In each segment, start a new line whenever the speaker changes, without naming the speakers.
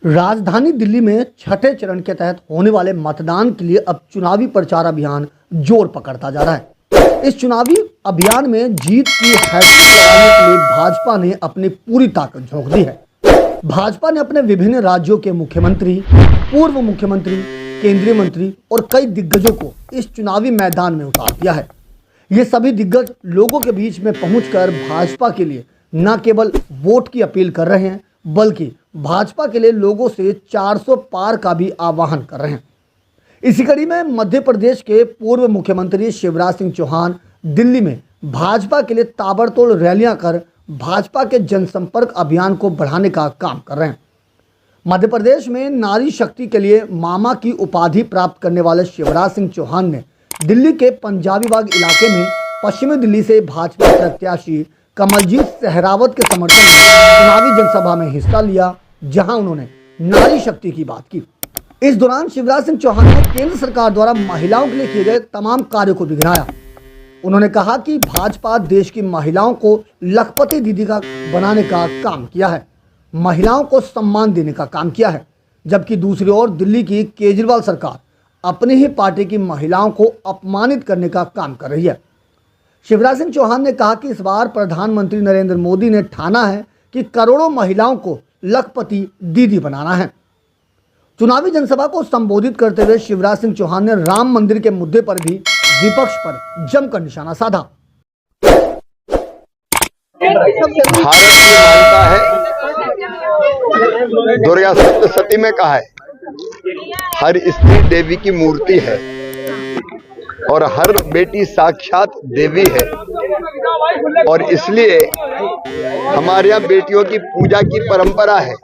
राजधानी दिल्ली में छठे चरण के तहत होने वाले मतदान के लिए अब चुनावी प्रचार अभियान जोर पकड़ता जा रहा है। इस चुनावी अभियान में जीत की हैट्रिक लगाने के लिए भाजपा ने अपनी पूरी ताकत झोंक दी है। भाजपा ने अपने विभिन्न राज्यों के मुख्यमंत्री, पूर्व मुख्यमंत्री, केंद्रीय मंत्री और कई दिग्गजों को इस चुनावी मैदान में उतार दिया है। ये सभी दिग्गज लोगों के बीच में पहुंचकर भाजपा के लिए न केवल वोट की अपील कर रहे हैं, बल्कि भाजपा के लिए लोगों से 400 पार का भी आह्वान कर रहे हैं। इसी कड़ी में मध्य प्रदेश के पूर्व मुख्यमंत्री शिवराज सिंह चौहान दिल्ली में भाजपा के लिए ताबड़तोड़ रैलियां कर भाजपा के जनसंपर्क अभियान को बढ़ाने का काम कर रहे हैं। मध्य प्रदेश में नारी शक्ति के लिए मामा की उपाधि प्राप्त करने वाले शिवराज सिंह चौहान ने दिल्ली के पंजाबी बाग इलाके में पश्चिमी दिल्ली से भाजपा प्रत्याशी कमलजीत सहरावत के समर्थन में चुनावी जनसभा में हिस्सा लिया, जहां उन्होंने नारी शक्ति की बात की। इस दौरान शिवराज सिंह चौहान ने केंद्र सरकार द्वारा महिलाओं के लिए किए गए तमाम कार्यों को भी गिनाया। उन्होंने कहा कि भाजपा देश की महिलाओं को लखपति दीदी का बनाने का काम किया है, महिलाओं को सम्मान देने का काम किया है, जबकि दूसरी ओर दिल्ली की केजरीवाल सरकार अपनी ही पार्टी की महिलाओं को अपमानित करने का काम कर रही है। शिवराज सिंह चौहान ने कहा कि इस बार प्रधानमंत्री नरेंद्र मोदी ने ठाना है कि करोड़ों महिलाओं को लखपति दीदी बनाना है। चुनावी जनसभा को संबोधित करते हुए शिवराज सिंह चौहान ने राम मंदिर के मुद्दे पर भी विपक्ष पर जमकर निशाना साधा।
भारत की मान्यता है, दुर्गा सप्तशती में कहा है, हर स्त्री देवी की मूर्ति है और हर बेटी साक्षात देवी है। और इसलिए हमारे यहाँ बेटियों की पूजा की परंपरा है।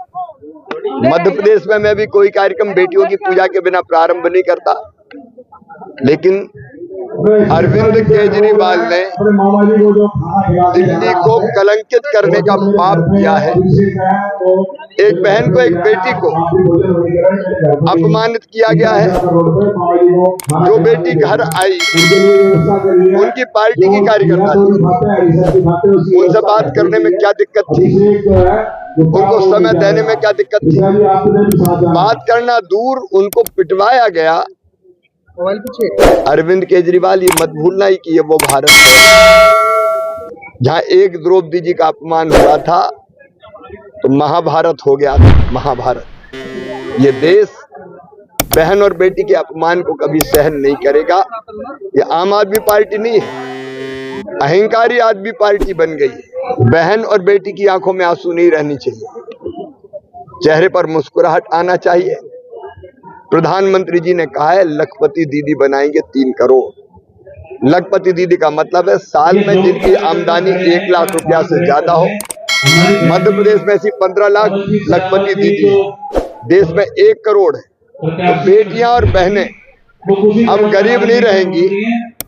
मध्य प्रदेश में मैं भी कोई कार्यक्रम बेटियों की पूजा के बिना प्रारंभ नहीं करता, लेकिन अरविंद केजरीवाल ने दिल्ली को कलंकित करने का पाप किया है। एक बहन को, एक बेटी को अपमानित किया गया है। जो बेटी घर आई उनकी पार्टी की कार्यकर्ता थी, उनसे बात करने में क्या दिक्कत थी, उनको समय देने में क्या दिक्कत थी, बात करना दूर उनको पिटवाया गया। अरविंद केजरीवाल ये मत भूलना ही कि ये वो भारत है जहां एक द्रौपदी जी का अपमान हुआ था तो महाभारत हो गया था। महाभारत। ये देश बहन और बेटी के अपमान को कभी सहन नहीं करेगा। ये आम आदमी पार्टी नहीं है, अहंकारी आदमी पार्टी बन गई है। बहन और बेटी की आंखों में आंसू नहीं रहनी चाहिए, चेहरे पर मुस्कुराहट आना चाहिए। प्रधानमंत्री जी ने कहा है लखपति दीदी बनाएंगे 3 करोड़। लखपति दीदी का मतलब है साल में जिनकी आमदनी 1 लाख रुपया से ज्यादा हो। मध्य प्रदेश में ऐसी 15 लाख लखपति दीदी, देश में 1 करोड़ है। तो बेटियां और बहनें अब गरीब नहीं रहेंगी,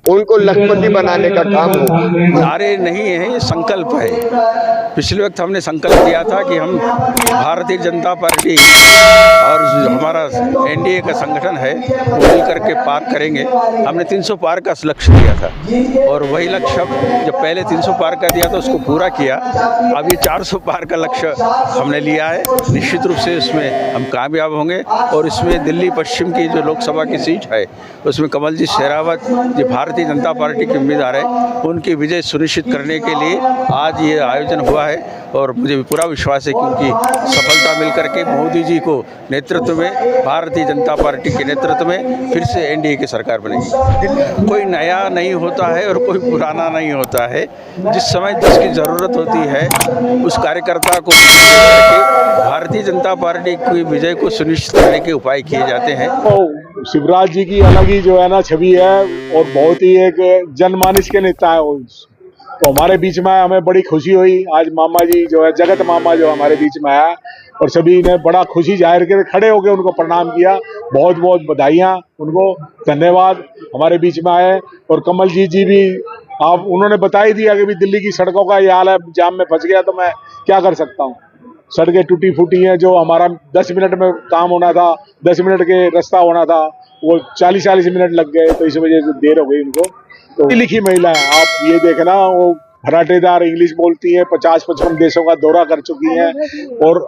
उनको लखपति बनाने का काम होगा।
नारे नहीं है, ये संकल्प है। पिछले वक्त हमने संकल्प किया था कि हम भारतीय जनता पार्टी और हमारा एनडीए का संगठन है वो मिल करके पार करेंगे। हमने 300 पार का लक्ष्य दिया था और वही लक्ष्य जब पहले 300 पार का दिया था उसको पूरा किया। अब ये 400 पार का लक्ष्य हमने लिया है। निश्चित रूप से इसमें हम कामयाब होंगे और इसमें दिल्ली पश्चिम की जो लोकसभा की सीट है उसमें कमलजीत सहरावत जो भारतीय जनता पार्टी के उम्मीदवार है उनकी विजय सुनिश्चित करने के लिए आज ये आयोजन हुआ है। और मुझे पूरा विश्वास है कि उनकी सफलता मिलकर के मोदी जी को नेतृत्व में, भारतीय जनता पार्टी के नेतृत्व में फिर से एनडीए की सरकार बनेगी। कोई नया नहीं होता है और कोई पुराना नहीं होता है। जिस समय जिसकी ज़रूरत होती है उस कार्यकर्ता को करके भारतीय जनता पार्टी की विजय को सुनिश्चित करने के उपाय किए जाते हैं।
शिवराज जी की अलग ही जो है ना छवि है और बहुत ही एक जनमानस के नेता है। तो हमारे बीच में हमें बड़ी खुशी हुई। आज मामा जी जो है, जगत मामा जो हमारे बीच में आया और सभी ने बड़ा खुशी जाहिर कर खड़े होकर उनको प्रणाम किया। बहुत बहुत बधाइयाँ, उनको धन्यवाद हमारे बीच में आए। और कमल जी भी आप उन्होंने बता ही दिया कि भी दिल्ली की सड़कों का ये हाल है, जाम में फंस गया तो मैं क्या कर सकता हूँ। सड़कें टूटी फूटी हैं, जो हमारा 10 मिनट में काम होना था, 10 मिनट के रास्ता होना था, वो 40-40 मिनट लग गए। तो इस वजह से देर हो गई उनको। तो लिखी महिला है, आप ये देखना, वो फराटेदार इंग्लिश बोलती हैं, 50-55 देशों का दौरा कर चुकी हैं और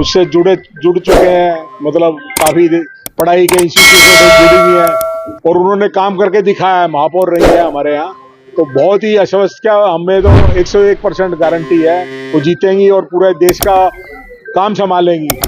उससे जुड़ चुके हैं, मतलब काफी पढ़ाई के इंस्टीट्यूट से जुड़ी हुई हैं और उन्होंने काम करके दिखाया है, महापौर रही है हमारे यहाँ। तो बहुत ही आश्वस्त, क्या हमें तो 101% गारंटी है वो जीतेंगी और पूरे देश का काम संभालेंगी।